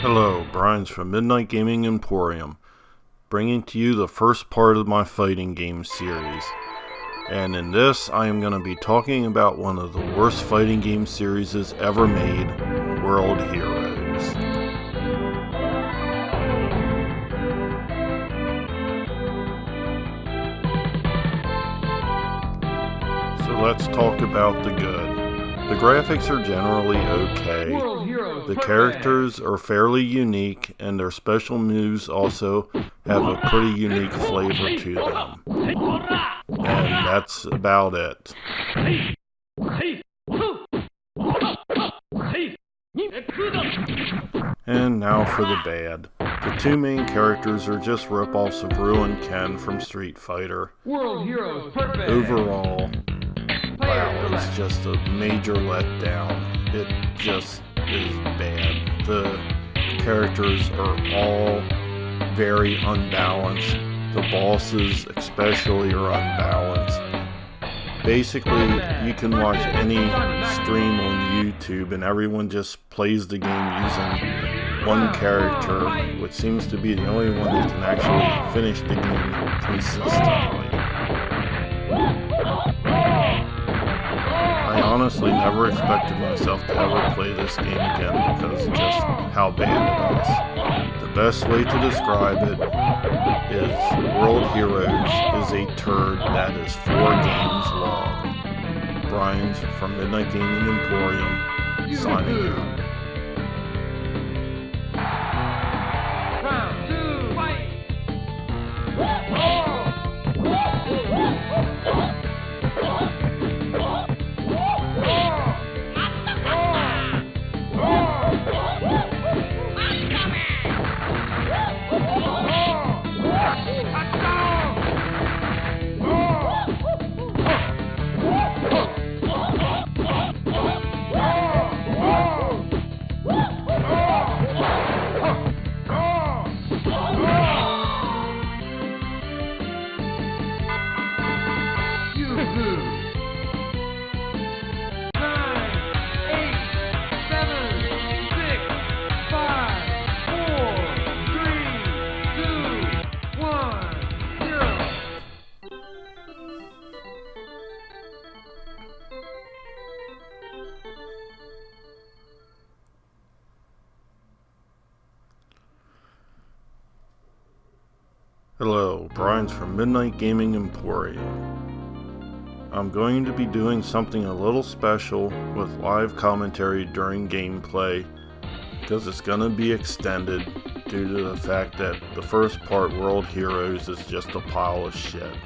Hello, Brian's from Midnight Gaming Emporium, bringing to you the first part of my fighting game series. And in this, I am going to be talking about one of the worst fighting game series ever made, World Heroes. So let's talk about the good. The graphics are generally okay. The characters are fairly unique, and their special moves also have a pretty unique flavor to them. And that's about it. And now for the bad. The two main characters are just rip-offs of Ryu and Ken from Street Fighter. Overall, wow, it's just a major letdown. It just is bad. The characters are all very unbalanced. The bosses especially are unbalanced. Basically, you can watch any stream on YouTube and everyone just plays the game using one character, which seems to be the only one that can actually finish the game consistently. I honestly never expected myself to ever play this game again because of just how bad it is. The best way to describe it is World Heroes is a turd that is 4 games long. Brian's from Midnight Gaming Emporium, signing out. Hello, Brian's from Midnight Gaming Emporium. I'm going to be doing something a little special with live commentary during gameplay because it's going to be extended due to the fact that the first part, World Heroes, is just a pile of shit.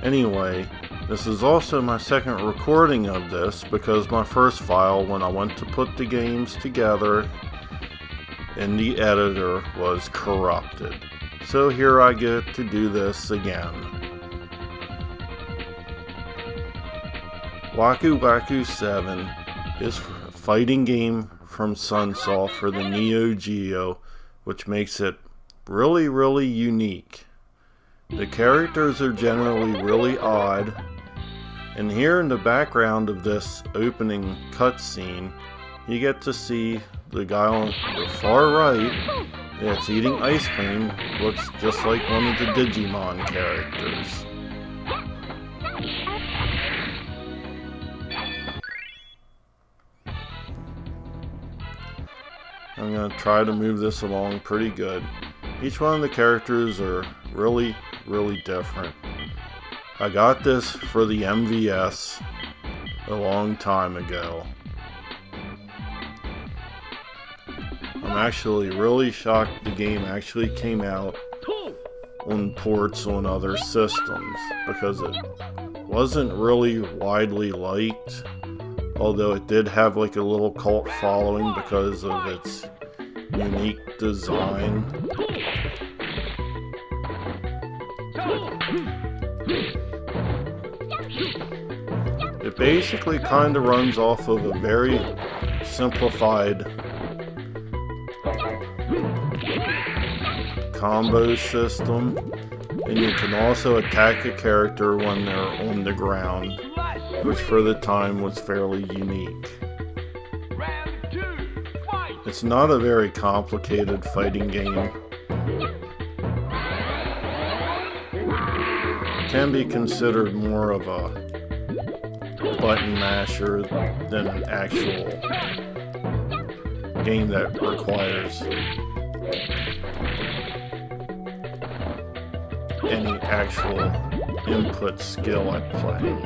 Anyway, this is also my second recording of this because my first file, when I went to put the games together in the editor, was corrupted. So here I get to do this again. Waku Waku 7 is a fighting game from Sunsoft for the Neo Geo, which makes it really unique. The characters are generally really odd, and here in the background of this opening cutscene, you get to see the guy on the far right that's eating ice cream. Looks just like one of the Digimon characters. I'm going to try to move this along pretty good. Each one of the characters are really different. I got this for the MVS a long time ago. I'm actually really shocked the game actually came out on ports on other systems because it wasn't really widely liked, although it did have like a little cult following because of its unique design. It basically kind of runs off of a very simplified combo system, and you can also attack a character when they're on the ground, which for the time was fairly unique. It's not a very complicated fighting game. It can be considered more of a button masher than an actual game that requires any actual input skill at playing.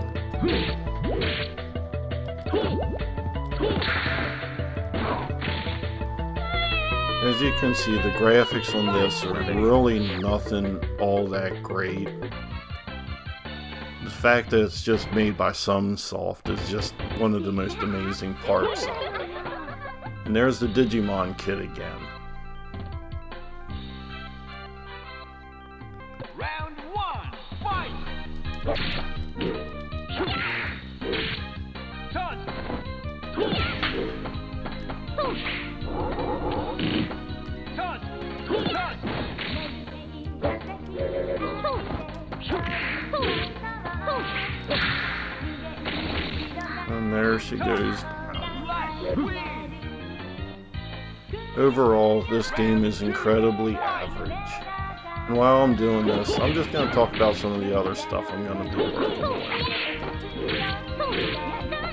As you can see, the graphics on this are really nothing all that great. The fact that it's just made by Sunsoft is just one of the most amazing parts of it. And there's the Digimon kid again. Round one, fight! And there she goes down. Overall, this game is incredibly average. And while I'm doing this, I'm just going to talk about some of the other stuff I'm going to be working on.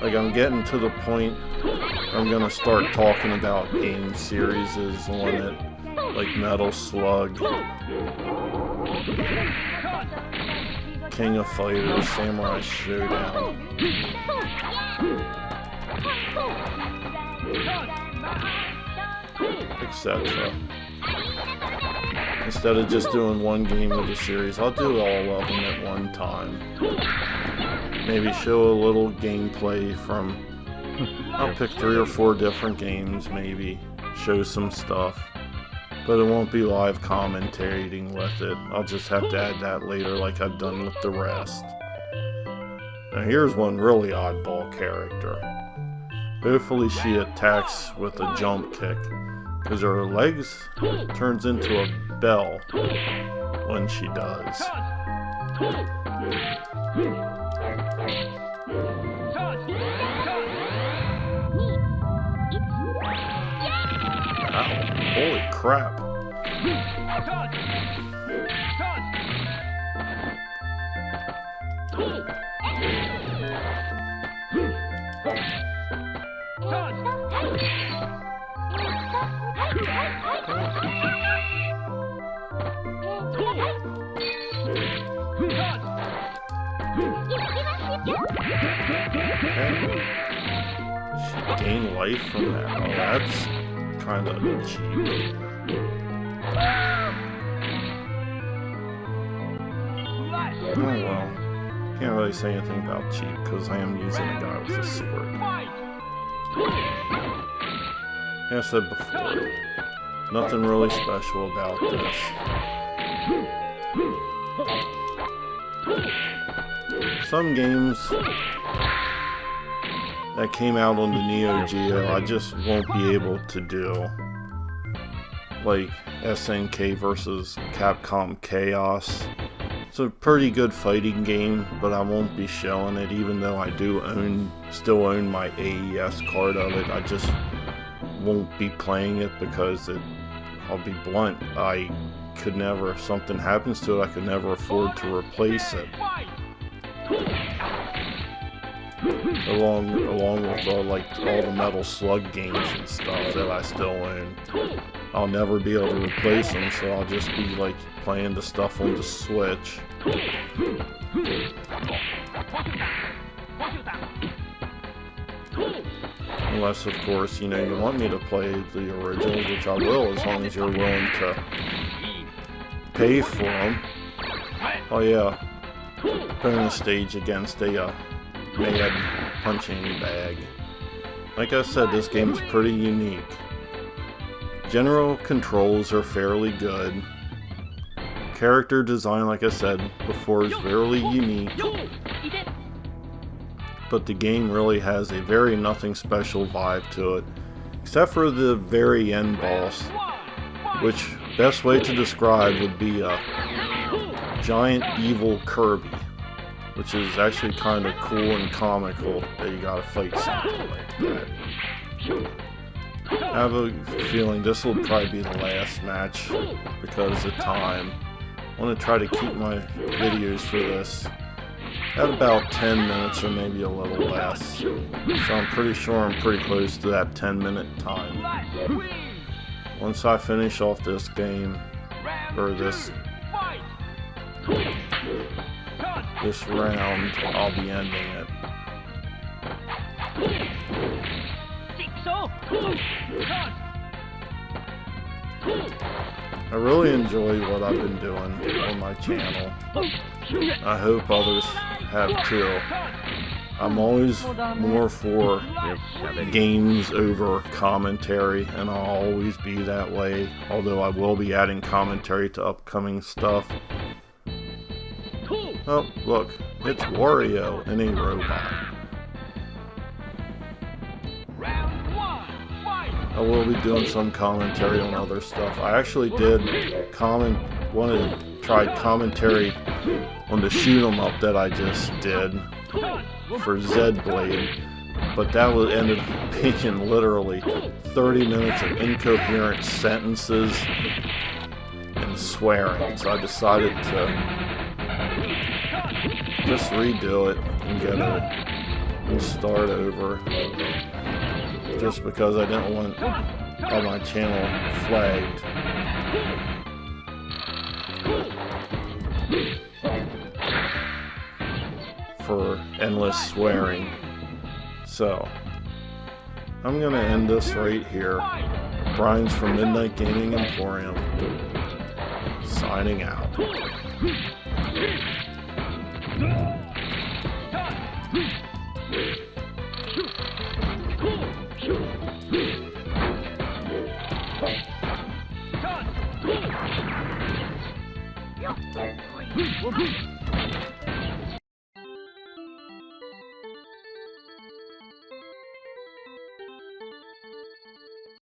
Like, I'm getting to the point where I'm going to start talking about game series on it, like Metal Slug, King of Fighters, Samurai Showdown, etc. Instead of just doing one game of the series, I'll do all of them at one time. Maybe show a little gameplay from, I'll pick 3 or 4 different games, maybe show some stuff. But it won't be live commentating with it. I'll just have to add that later like I've done with the rest. Now here's one really oddball character. Hopefully she attacks with a jump kick, because her legs turns into a bell when she does. Wow, holy crap. She gained life from that. Oh, that's kind of cheap. Oh well. Can't really say anything about cheap because I am using a guy with a sword. Like I said before, nothing really special about this. Some games that came out on the Neo Geo I just won't be able to do. Like SNK vs. Capcom Chaos. It's a pretty good fighting game, but I won't be showing it even though I do still own my AES card of it. I just won't be playing it because I'll be blunt, I could never, if something happens to it, I could never afford to replace it. Along with like all the Metal Slug games and stuff that I still own. I'll never be able to replace them, so I'll just be like playing the stuff on the Switch. Unless, of course, you know, you want me to play the originals, which I will, as long as you're willing to pay for them. Oh yeah, bonus stage against a mad punching bag. Like I said, this game is pretty unique. General controls are fairly good. Character design, like I said before, is fairly unique. But the game really has a very nothing special vibe to it, except for the very end boss, which best way to describe would be a giant evil Kirby, which is actually kind of cool and comical that you gotta fight something like that. I have a feeling this will probably be the last match because of time. I want to try to keep my videos for this at about 10 minutes or maybe a little less. So I'm pretty sure I'm pretty close to that 10-minute time. Once I finish off this game, or this round, I'll be ending it. I really enjoy what I've been doing on my channel. I hope others have too. I'm always more for games over commentary, and I'll always be that way, although I will be adding commentary to upcoming stuff. Oh, look, it's Wario in a robot. I will be doing some commentary on other stuff. I actually did tried commentary on the shoot 'em up that I just did for Z-Blade, but that ended up being literally 30 minutes of incoherent sentences and swearing, so I decided to just redo it and and start over, just because I didn't want my channel flagged. For endless swearing. So I'm gonna end this right here. Brian's from Midnight Gaming Emporium, signing out.